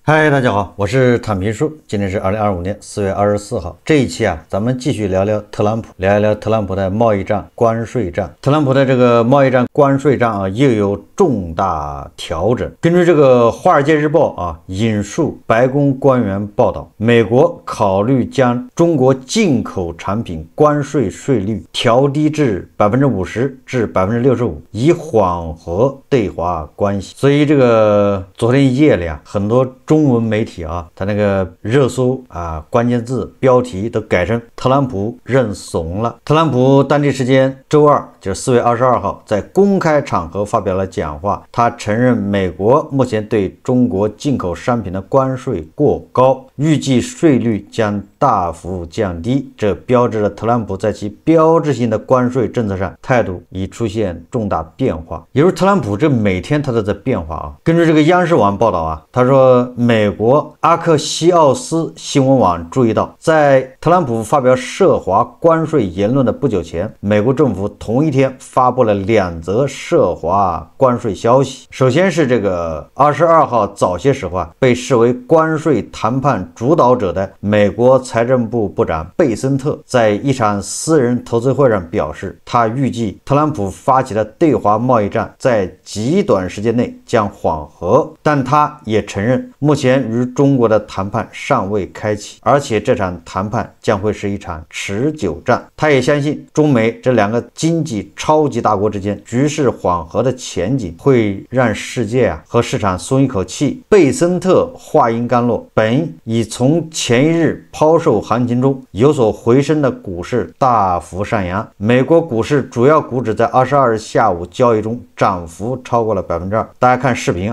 嗨，大家好，我是坦平叔。今天是2025年4月24号。这一期咱们继续聊聊特朗普，聊一聊特朗普的贸易战、关税战。特朗普的这个贸易战、关税战又有重大调整。根据这个《华尔街日报》引述白宫官员报道，美国考虑将中国进口产品关税税率调低至50%至65%，以缓和对华关系。所以这个昨天夜里很多中文媒体它那个热搜关键字标题都改成特朗普认怂了。特朗普当地时间周二，就是4月22号，在公开场合发表了讲话，他承认美国目前对中国进口商品的关税过高，预计税率将大幅降低，这标志着特朗普在其标志性的关税政策上态度已出现重大变化。也就是特朗普这每天他都在变化根据这个央视网报道他说美国阿克西奥斯新闻网注意到，在特朗普发表涉华关税言论的不久前，美国政府同一天发布了2则涉华关税消息。首先是这个22号早些时候被视为关税谈判主导者的美国财政部部长贝森特在一场私人投资会上表示，他预计特朗普发起的对华贸易战在极短时间内将缓和，但他也承认目前与中国的谈判尚未开启，而且这场谈判将会是一场持久战。他也相信中美这2个经济超级大国之间局势缓和的前景会让世界和市场松一口气。贝森特话音刚落，本已从前一日抛售行情中有所回升的股市大幅上扬，美国股市主要股指在22日下午交易中涨幅超过了2%。大家看视频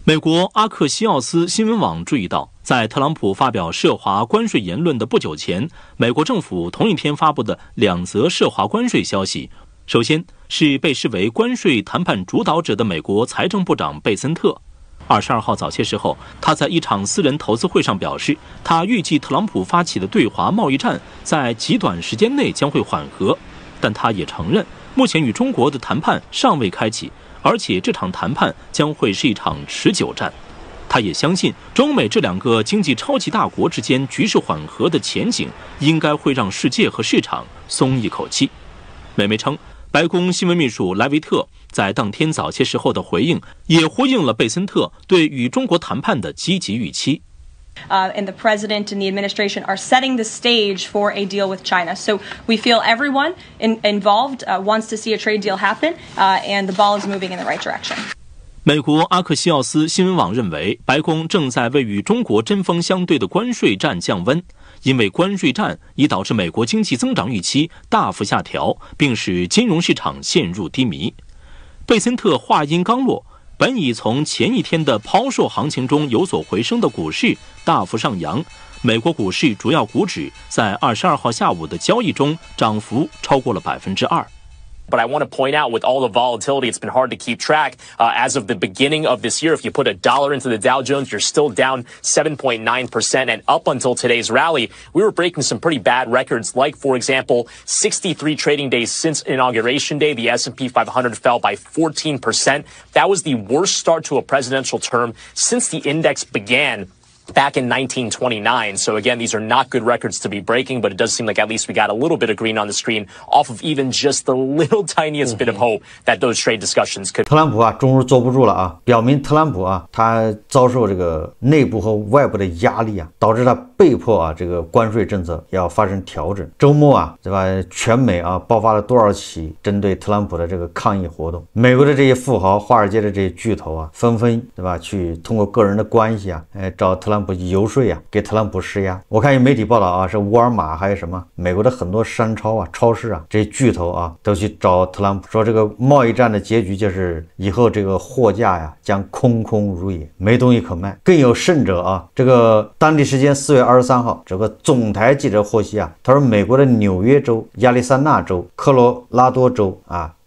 美国阿克西奥斯新闻网注意到，在特朗普发表涉华关税言论的不久前，美国政府同一天发布的2则涉华关税消息。首先是被视为关税谈判主导者的美国财政部长贝森特。22号早些时候，他在一场私人投资会上表示，他预计特朗普发起的对华贸易战在极短时间内将会缓和，但他也承认，目前与中国的谈判尚未开启，而且这场谈判将会是一场持久战。他也相信中美这2个经济超级大国之间局势缓和的前景应该会让世界和市场松一口气。美媒称，白宫新闻秘书莱维特在当天早些时候的回应也呼应了贝森特对与中国谈判的积极预期。And the president and the administration are setting the stage for a deal with China. So we feel everyone involved wants to see a trade deal happen, and the ball is moving in the right direction. 美国阿克西奥斯新闻网认为，白宫正在为与中国针锋相对的关税战降温，因为关税战已导致美国经济增长预期大幅下调，并使金融市场陷入低迷。贝森特话音刚落，本已从前一天的抛售行情中有所回升的股市大幅上扬，美国股市主要股指在22号下午的交易中涨幅超过了2%。But I want to point out, with all the volatility, it's been hard to keep track. As of the beginning of this year, if you put $1 into the Dow Jones, you're still down 7.9%. And up until today's rally, we were breaking some pretty bad records, like, for example, 63 trading days since Inauguration Day, the S&P 500 fell by 14%. That was the worst start to a presidential term since the index began back in 1929. So again, these are not good records to be breaking, but it does seem like at least we got a little bit of green on the screen off of even just the little tiniest bit of hope that those trade discussions could. 特朗普终于坐不住了表明特朗普他遭受这个内部和外部的压力导致他被迫这个关税政策要发生调整。周末对吧，全美爆发了多少起针对特朗普的这个抗议活动？美国的这些富豪、华尔街的这些巨头纷纷对吧去通过个人的关系找特朗普游说给特朗普施压。我看有媒体报道是沃尔玛还有什么美国的很多商超超市这些巨头都去找特朗普，说这个贸易战的结局就是以后这个货架将空空如也，没东西可卖。更有甚者这个当地时间4月23号，这个总台记者获悉他说美国的纽约州、亚利桑那州、科罗拉多州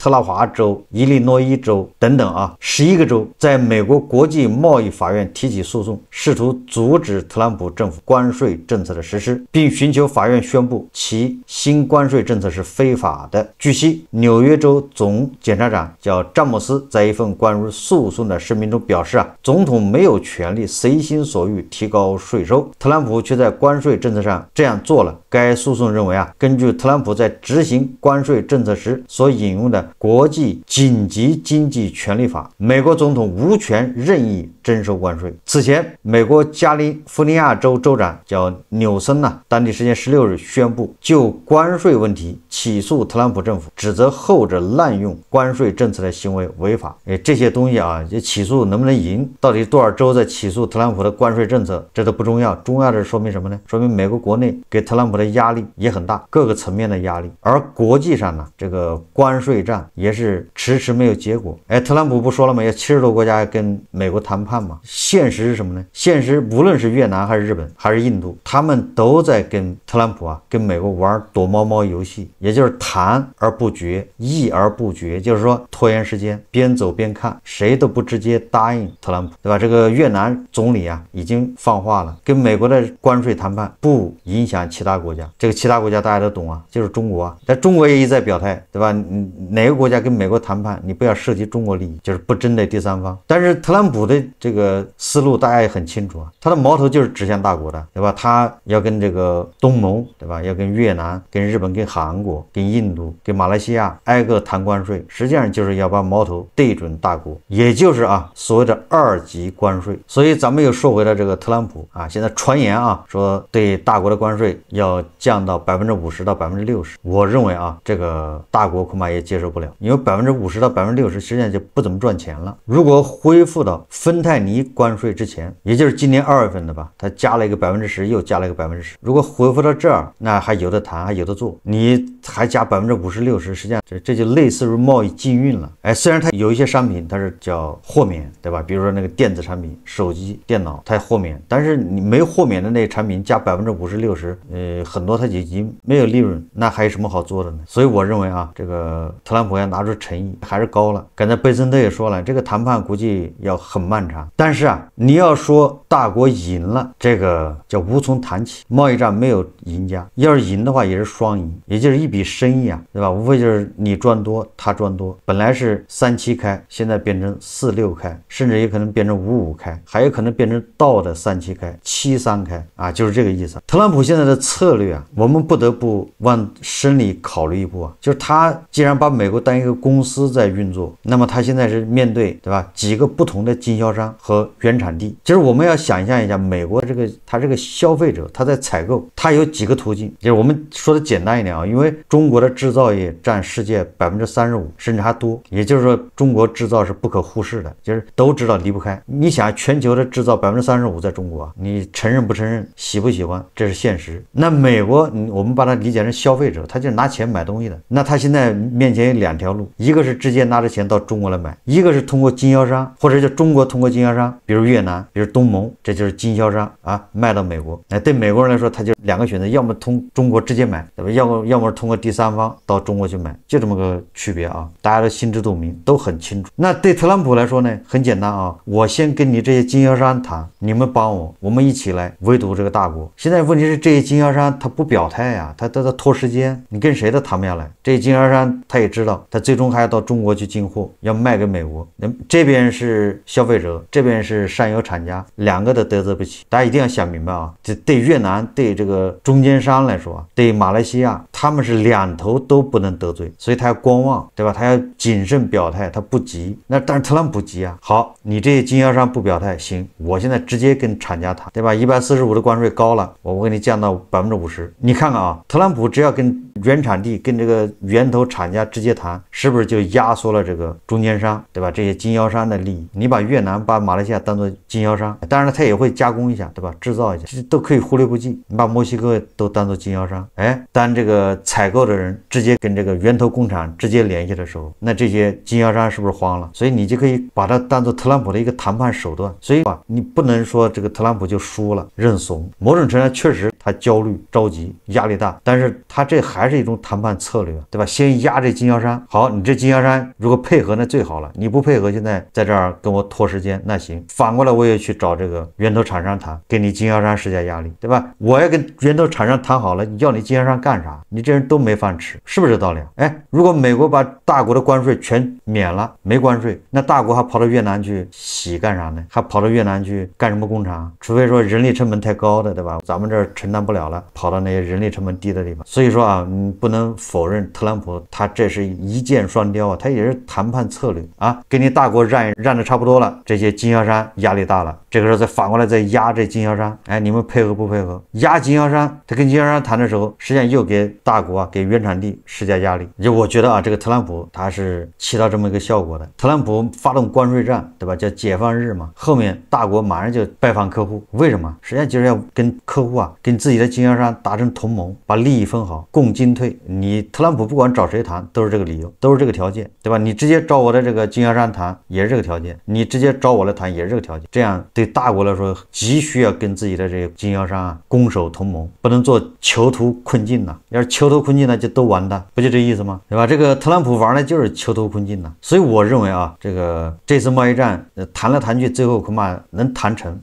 特拉华州、伊利诺伊州等等啊，11个州在美国国际贸易法院提起诉讼，试图阻止特朗普政府关税政策的实施，并寻求法院宣布其新关税政策是非法的。据悉，纽约州总检察长叫詹姆斯在一份关于诉讼的声明中表示总统没有权利随心所欲提高税收，特朗普却在关税政策上这样做了。该诉讼认为根据特朗普在执行关税政策时所引用的国际紧急经济权利法，美国总统无权任意征收关税。此前，美国加利福尼亚州州长叫纽森当地时间16日宣布就关税问题起诉特朗普政府，指责后者滥用关税政策的行为违法。这些东西这起诉能不能赢，到底多少州在起诉特朗普的关税政策，这都不重要，重要的是说明什么呢？说明美国国内给特朗普的压力也很大，各个层面的压力。而国际上呢，这个关税战也是迟迟没有结果。特朗普不说了吗？有70多国家跟美国谈判嘛。现实是什么呢？现实无论是越南还是日本还是印度，他们都在跟特朗普跟美国玩躲猫猫游戏，也就是谈而不决，议而不决，就是说拖延时间，边走边看，谁都不直接答应特朗普，对吧？这个越南总理已经放话了，跟美国的关税谈判不影响其他国家。这个其他国家大家都懂就是中国但中国也一再表态，对吧？哪个国家跟美国谈判，你不要涉及中国利益，就是不针对第三方。但是特朗普的这个思路大家也很清楚他的矛头就是指向大国的，对吧？他要跟这个东盟，对吧？要跟越南、跟日本、跟韩国、跟印度、跟马来西亚挨个谈关税，实际上就是要把矛头对准大国，也就是所谓的2级关税。所以咱们又说回了这个特朗普现在传言说对大国的关税要降到50%到60%，我认为这个大国恐怕也接受不了，因为50%到60%实际上就不怎么赚钱了。如果恢复到芬太尼关税之前，也就是今年2月份的吧，它加了一个10%，又加了一个10%。如果恢复到这儿，那还有的谈，还有的做。你还加50%、60%，实际上这就类似于贸易禁运了。虽然它有一些商品它是叫豁免，对吧？比如说那个电子产品、手机、电脑，它豁免，但是你没豁免的那些产品加50%、60%，很多它已经没有利润，那还有什么好做的呢？所以我认为这个特朗普要拿出诚意还是高了。刚才贝森特也说了，这个谈判估计要很漫长。但是你要说大国赢了，这个叫无从谈起。贸易战没有赢家，要是赢的话也是双赢，也就是一笔生意对吧？无非就是你赚多，他赚多。本来是37开，现在变成46开，甚至也可能变成55开，还有可能变成倒的37开、73开就是这个意思。特朗普现在的策略我们不得不往深里考虑一步就是他既然把美国当一个公司在运作，那么他现在是面对，对吧，几个不同的经销商和原产地。其实我们要想象一下，美国他这个消费者他在采购，他有几个途径。就是我们说的简单一点因为中国的制造业占世界35%甚至还多，也就是说中国制造是不可忽视的，就是都知道离不开。你想全球的制造35%在中国你承认不承认，喜不喜欢，这是现实。那美国我们把它理解成消费者，他就拿钱买东西的。那他现在面前有2条路，一个是直接拿着钱到中国来买，一个是通过经销商，或者就中国通过经销商，比如越南，比如东盟，这就是经销商卖到美国。对美国人来说，他就2个选择，要么通中国直接买，对吧？要么通过第三方到中国去买，就这么个区别大家都心知肚明，都很清楚。那对特朗普来说呢，很简单我先跟你这些经销商谈，你们帮我们一起来围堵这个大国。现在问题是这些经销商他不表态他拖时间，你跟谁都谈不下来。这些经销商他也知道，他最终还要到中国去进货，要卖给美国。这边是消费者，这边是上游产家，2个都得罪不起。大家一定要想明白这对越南，对这个中间商来说对马来西亚，他们是2头都不能得罪，所以他要观望，对吧？他要谨慎表态，他不急。但是特朗普急好，你这些经销商不表态行，我现在直接跟厂家谈，对吧？145的关税高了，我给你降到50%。你看看特朗普只要跟原产地跟这个源头厂家直接谈，是不是就压缩了这个中间商，对吧？这些经销商的利益。你把越南把马来西亚当做经销商，当然了，他也会加工一下，对吧？制造一下，这都可以忽略不计。你把墨西哥都当做经销商，当这个采购的人直接跟这个源头工厂直接联系的时候，那这些经销商是不是慌了？所以你就可以把它当做特朗普的一个谈判手段。所以你不能说这个特朗普就输了认怂，某种程度上确实他焦虑、着急、压力大，但是他这还是一种谈判策略，对吧？先压这经销商，好，你这经销商如果配合那最好了，你不配合，现在在这儿跟我拖时间，那行，反过来我也去找这个源头厂商谈，给你经销商施加压力，对吧？我要跟源头厂商谈好了，要你经销商干啥？你这人都没饭吃，是不是这道理？如果美国把大国的关税全免了，没关税，那大国还跑到越南去洗干啥呢？还跑到越南去干什么工厂？除非说人力成本太高的，对吧？咱们这儿承担不了了，跑到那些人力成本低的地方。所以说啊，你不能否认特朗普他这是一箭双雕啊，他也是谈判策略啊，跟你大国让的差不多了，这些经销商压力大了，这个时候再反过来再压这经销商，你们配合不配合？压经销商，他跟经销商谈的时候，实际上又给大国给原产地施加压力。就我觉得啊，这个特朗普他是起到这么一个效果的。特朗普发动关税战，对吧？叫解放日嘛，后面大国马上就拜访客户，为什么？实际上就是要跟客户啊，跟自己的经销商达成同盟，把利益分好，共进退。你特朗普不管找谁谈，都是这个理由，都是这个条件，对吧？你直接找我的这个经销商谈，也是这个条件；你直接找我来谈，也是这个条件。这样对大国来说，急需要跟自己的这个经销商啊攻守同盟，不能做囚徒困境呐。要是囚徒困境呢，就都完蛋，不就这意思吗？对吧？这个特朗普玩的就是囚徒困境呐。所以我认为啊，这次贸易战谈来谈去，最后恐怕能谈成。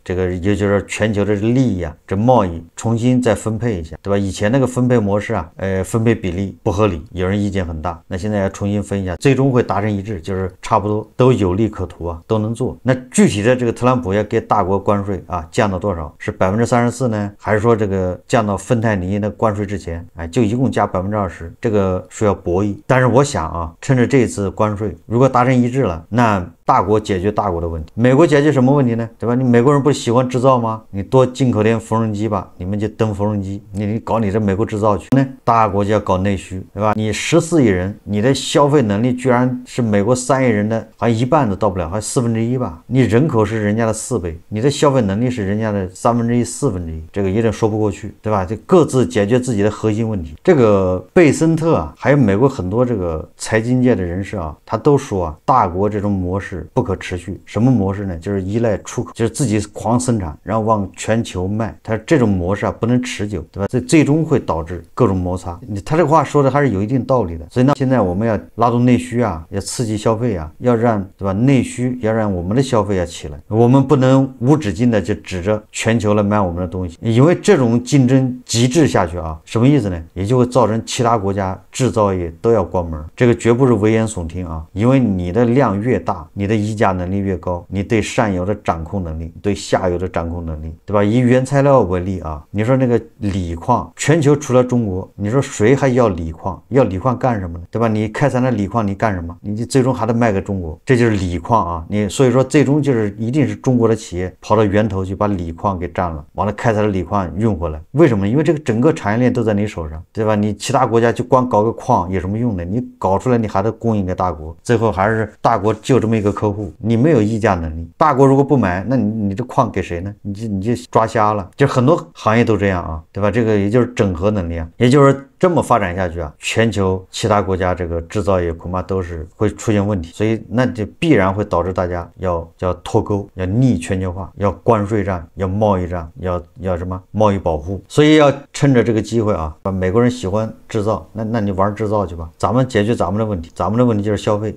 这个也就是全球的利益啊，这贸易重新再分配一下，对吧？以前那个分配模式啊，分配比例不合理，有人意见很大。那现在要重新分一下，最终会达成一致，就是差不多都有利可图啊，都能做。那具体的这个特朗普要给大国关税啊降到多少？是34%呢，还是说这个降到芬太尼的关税之前？就一共加20%，这个需要博弈。但是我想啊，趁着这次关税如果达成一致了，那大国解决大国的问题，美国解决什么问题呢？对吧？你美国人不喜欢制造吗？你多进口点缝纫机吧，你们就蹬缝纫机，你搞你这美国制造去呢？大国就要搞内需，对吧？你14亿人，你的消费能力居然是美国3亿人的，好像一半都到不了，还1/4吧？你人口是人家的4倍，你的消费能力是人家的1/3、1/4，这个有点说不过去，对吧？就各自解决自己的核心问题。这个贝森特啊，还有美国很多这个财经界的人士啊，他都说啊，大国这种模式不可持续。什么模式呢？就是依赖出口，就是自己狂生产，然后往全球卖。他这种模式啊不能持久，对吧？这最终会导致各种摩擦。他这话说的还是有一定道理的。所以呢，现在我们要拉动内需啊，要刺激消费啊，要让，对吧？内需要让我们的消费要起来，我们不能无止境的就指着全球来买我们的东西，因为这种竞争极致下去啊，什么意思呢？也就会造成其他国家制造业都要关门。这个绝不是危言耸听啊，因为你的量越大，你的议价能力越高，你对上游的掌控能力，对下游的掌控能力，对吧？以原材料为例啊，你说那个锂矿，全球除了中国，你说谁还要锂矿？要锂矿干什么呢？对吧？你开采了锂矿你干什么？你最终还得卖给中国，这就是锂矿啊。所以说最终就是一定是中国的企业跑到源头去把锂矿给占了，完了开采了锂矿运回来。为什么？因为这个整个产业链都在你手上，对吧？你其他国家就光搞个矿有什么用呢？你搞出来你还得供应给大国，最后还是大国就这么一个客户，你没有议价能力。大国如果不买，那你这矿给谁呢？你就抓瞎了。就很多行业都这样啊，对吧？这个也就是整合能力啊，也就是这么发展下去啊，全球其他国家这个制造业恐怕都是会出现问题，所以那就必然会导致大家要脱钩，要逆全球化，要关税战，要贸易战，要什么贸易保护。所以要趁着这个机会啊，把美国人喜欢制造，那你玩制造去吧，咱们解决咱们的问题，咱们的问题就是消费，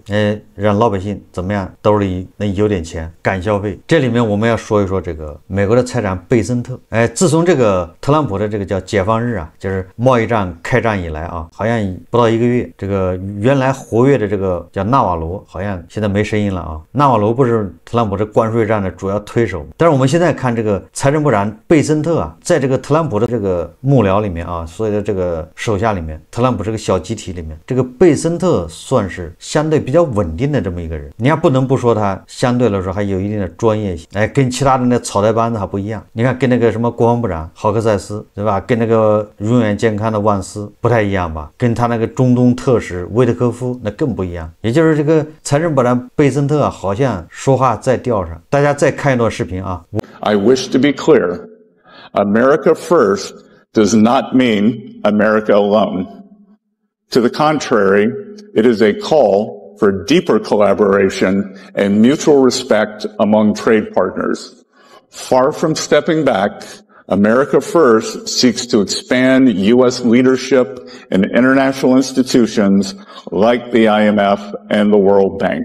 让老百姓怎么样兜里能有点钱，敢消费。这里面我们要说一说这个美国的财长贝森特，自从这个特朗普的这个叫解放日啊，就是贸易战开战以来啊，好像不到1个月，这个原来活跃的这个叫纳瓦罗，好像现在没声音了啊。纳瓦罗不是特朗普这关税战的主要推手，但是我们现在看这个财政部长贝森特啊，在这个特朗普的这个幕僚里面啊，所有的这个手下里面，特朗普这个小集体里面，这个贝森特算是相对比较稳定的这么一个人。你看不能不说他相对来说还有一定的专业性，跟其他的那草台班子还不一样。你看跟那个什么国防部长豪克塞斯，对吧？跟那个永远健康的万斯，斯不太一样吧？跟他那个中东特使威特科夫那更不一样。也就是这个财政部长贝森特啊，好像说话在调上。大家再看一段视频啊。I wish to be clear. America first does not mean America alone. To the contrary, it is a call for deeper collaboration and mutual respect among trade partners. Far from stepping back, America First seeks to expand U.S. leadership in international institutions like the IMF and the World Bank.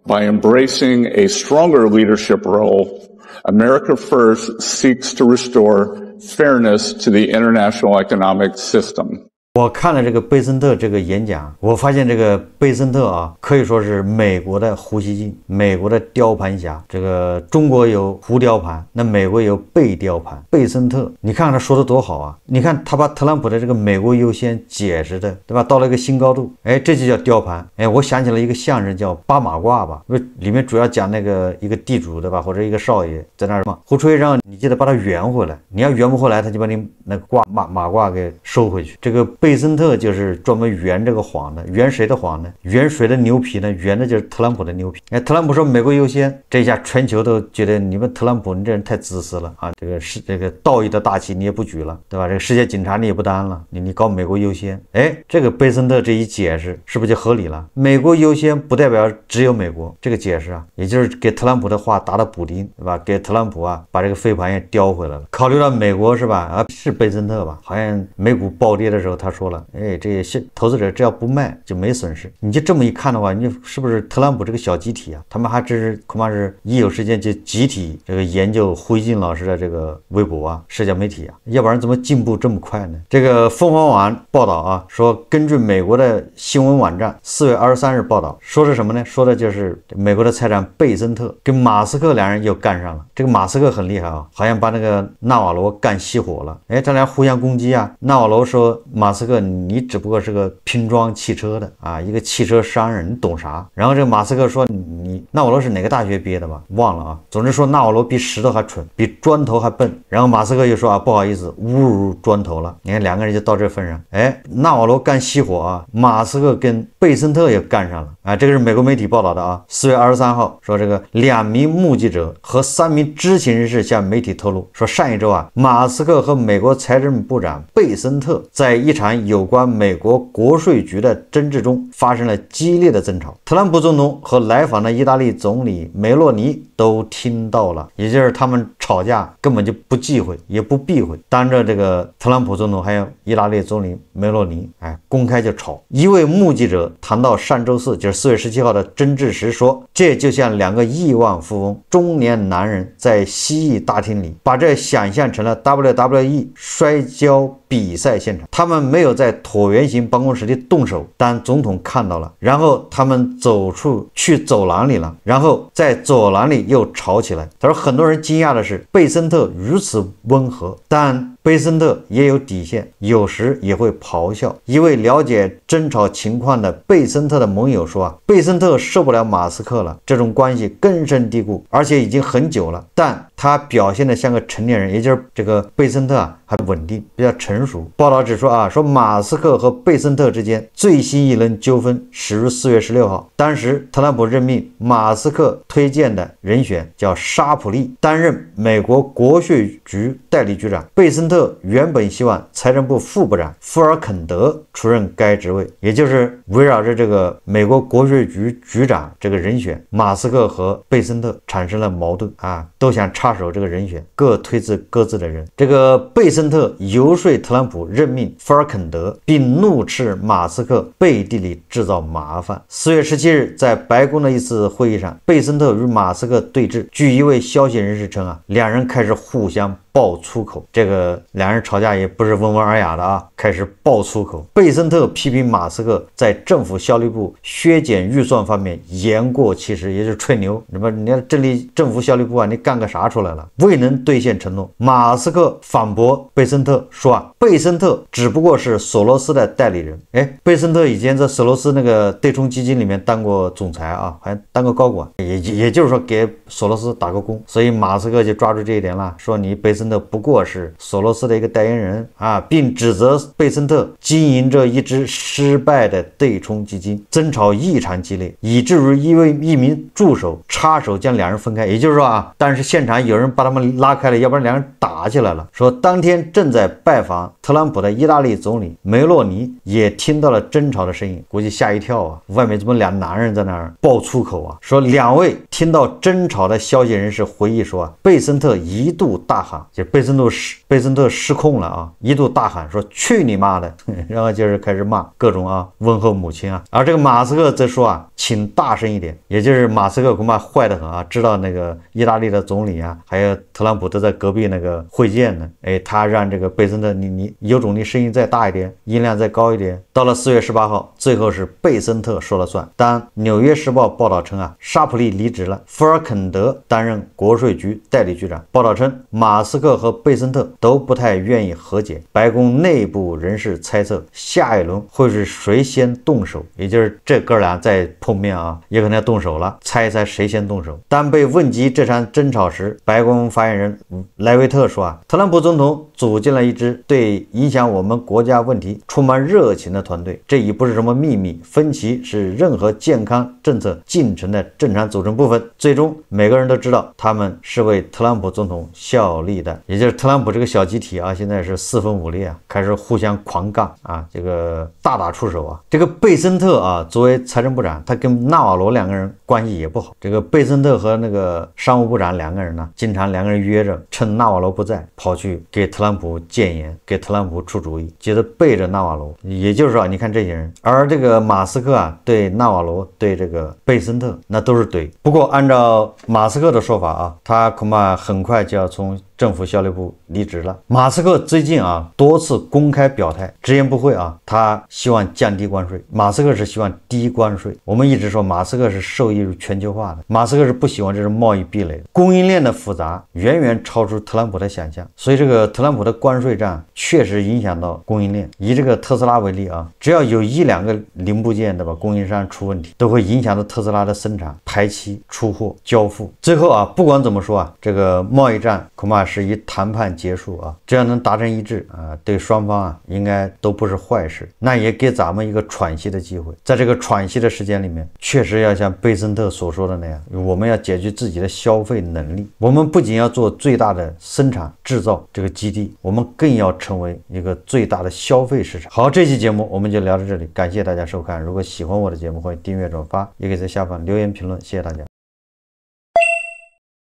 By embracing a stronger leadership role, America First seeks to restore fairness to the international economic system. 我看了这个贝森特这个演讲，我发现这个贝森特啊，可以说是美国的胡锡进，美国的雕盘侠。这个中国有胡雕盘，那美国有贝雕盘。贝森特，你看看他说的多好啊！你看他把特朗普的这个美国优先解释的，对吧？到了一个新高度，哎，这就叫雕盘。哎，我想起了一个相声叫八马褂吧，里面主要讲那个一个地主，对吧？或者一个少爷在那儿嘛，胡吹让你记得把它圆回来，你要圆不回来，他就把你那个马褂给收回去。这个贝森特就是专门圆这个谎的，圆谁的谎呢？圆谁的牛皮呢？圆的就是特朗普的牛皮。哎，特朗普说美国优先，这一下全球都觉得你们特朗普你这人太自私了啊！这个道义的大旗你也不举了，对吧？这个世界警察你也不当了，你搞美国优先。哎，这个贝森特这一解释是不是就合理了？美国优先不代表只有美国，这个解释啊，也就是给特朗普的话打了补丁，对吧？给特朗普啊把这个飞盘也叼回来了。考虑到美国是吧？啊，是贝森特吧？好像美股暴跌的时候他说了。哎，这些投资者只要不卖就没损失。你就这么一看的话，你是不是特朗普这个小集体啊？他们还真是恐怕是一有时间就集体这个研究胡锡进老师的这个微博啊、社交媒体啊，要不然怎么进步这么快呢？这个凤凰网报道啊，说根据美国的新闻网站4月23日报道，说是什么呢？说的就是美国的财长贝森特跟马斯克两人又干上了。这个马斯克很厉害啊，好像把那个纳瓦罗干熄火了。哎，他俩互相攻击啊。纳瓦罗说马斯克你只不过是个拼装汽车的啊，一个汽车商人，你懂啥？然后这个马斯克说你纳瓦罗是哪个大学毕业的吧？忘了啊。总之说纳瓦罗比石头还蠢，比砖头还笨。然后马斯克又说啊，不好意思，侮辱砖头了。你看两个人就到这份上。哎，纳瓦罗干熄火啊，马斯克跟贝森特也干上了啊。这个是美国媒体报道的啊。4月23号说这个2名目击者和3名知情人士向媒体透露说，上一周啊，马斯克和美国财政部长贝森特在一场有关美国国税局的争执中发生了激烈的争吵。特朗普总统和来访的意大利总理梅洛尼都听到了，也就是他们吵架根本就不忌讳也不避讳，当着这个特朗普总统还有意大利总理梅洛尼，哎，公开就吵。一位目击者谈到上周四就是4月17号的争执时说，这就像2个亿万富翁中年男人在蜥蜴大厅里，把这想象成了 WWE 摔跤比赛现场。他们没有在椭圆形办公室里动手，但总统看到了，然后他们走出去走廊里了，然后在走廊里又吵起来。他说很多人惊讶的是贝森特如此温和，但贝森特也有底线，有时也会咆哮。一位了解争吵情况的贝森特的盟友说啊，贝森特受不了马斯克了，这种关系根深蒂固，而且已经很久了，但他表现得像个成年人，也就是这个贝森特啊还稳定，比较成熟。报道指出啊，说马斯克和贝森特之间最新一轮纠纷始于4月16号，当时特朗普任命马斯克推荐的人选叫沙普利担任美国国税局代理局长，贝森特原本希望财政部副部长富尔肯德出任该职位，也就是围绕着这个美国国税局局长这个人选，马斯克和贝森特产生了矛盾啊，都想插手这个人选，各推自各自的人。这个贝森特游说特朗普任命富尔肯德，并怒斥马斯克背地里制造麻烦。4月17日，在白宫的一次会议上，贝森特与马斯克对峙。据一位消息人士称啊，两人开始互相爆粗口，这个两人吵架也不是温文尔雅的啊，开始爆粗口。贝森特批评马斯克在政府效率部削减预算方面言过其实，也就是吹牛。你看政府效率部啊，你干个啥出来了？未能兑现承诺。马斯克反驳贝森特说啊，贝森特只不过是索罗斯的代理人。哎，贝森特以前在索罗斯那个对冲基金里面当过总裁啊，还当过高管，也就是说给索罗斯打过工。所以马斯克就抓住这一点了，说你贝森森特不过是索罗斯的一个代言人啊，并指责贝森特经营着一支失败的对冲基金，争吵异常激烈，以至于一名助手插手将两人分开。也就是说啊，但是现场有人把他们拉开了，要不然两人打起来了。说当天正在拜访特朗普的意大利总理梅洛尼也听到了争吵的声音，估计吓一跳啊，外面怎么俩男人在那儿爆粗口啊？说两位听到争吵的消息人士回忆说啊，贝森特一度大喊，就贝森特失控了啊，一度大喊说去你妈的，然后就是开始骂各种啊问候母亲啊。而这个马斯克则说啊，请大声一点，也就是马斯克恐怕坏得很啊，知道那个意大利的总理啊还有特朗普都在隔壁那个会见呢，他让这个贝森特你有种你声音再大一点，音量再高一点。到了4月18号，最后是贝森特说了算。当纽约时报报道称啊，沙普利离职了，福尔肯德担任国税局代理局长。报道称马斯克和贝森特都不太愿意和解，白宫内部人士猜测下一轮会是谁先动手，也就是这哥俩再碰面啊，也可能要动手了，猜一猜谁先动手。当被问及这场争吵时，白宫发言人莱维特说啊，特朗普总统组建了一支对影响我们国家问题充满热情的团队，这已不是什么秘密，分歧是任何健康政策进程的正常组成部分，最终每个人都知道他们是为特朗普总统效力的。也就是特朗普这个小集体啊，现在是四分五裂啊，开始互相狂杠啊，这个大打出手啊。这个贝森特啊，作为财政部长，他跟纳瓦罗两个人关系也不好。这个贝森特和那个商务部长两个人呢，经常两个人约着，趁纳瓦罗不在，跑去给特朗普谏言，给特朗普出主意，接着背着纳瓦罗。也就是说，你看这些人，而这个马斯克啊，对纳瓦罗，对这个贝森特，那都是怼。不过按照马斯克的说法啊，他恐怕很快就要从政府效率部离职了。马斯克最近啊多次公开表态，直言不讳啊，他希望降低关税。马斯克是希望低关税。我们一直说马斯克是受益于全球化的，马斯克是不喜欢这种贸易壁垒的。供应链的复杂远远超出特朗普的想象，所以这个特朗普的关税战确实影响到供应链。以这个特斯拉为例啊，只要有一两个零部件对吧，供应商出问题，都会影响到特斯拉的生产、排期、出货、交付。最后啊，不管怎么说啊，这个贸易战恐怕是以谈判结束啊，只要能达成一致啊，对双方啊应该都不是坏事。那也给咱们一个喘息的机会。在这个喘息的时间里面，确实要像贝森特所说的那样，我们要解决自己的消费能力。我们不仅要做最大的生产制造这个基地，我们更要成为一个最大的消费市场。好，这期节目我们就聊到这里，感谢大家收看。如果喜欢我的节目，欢迎订阅转发，也可以在下方留言评论，谢谢大家。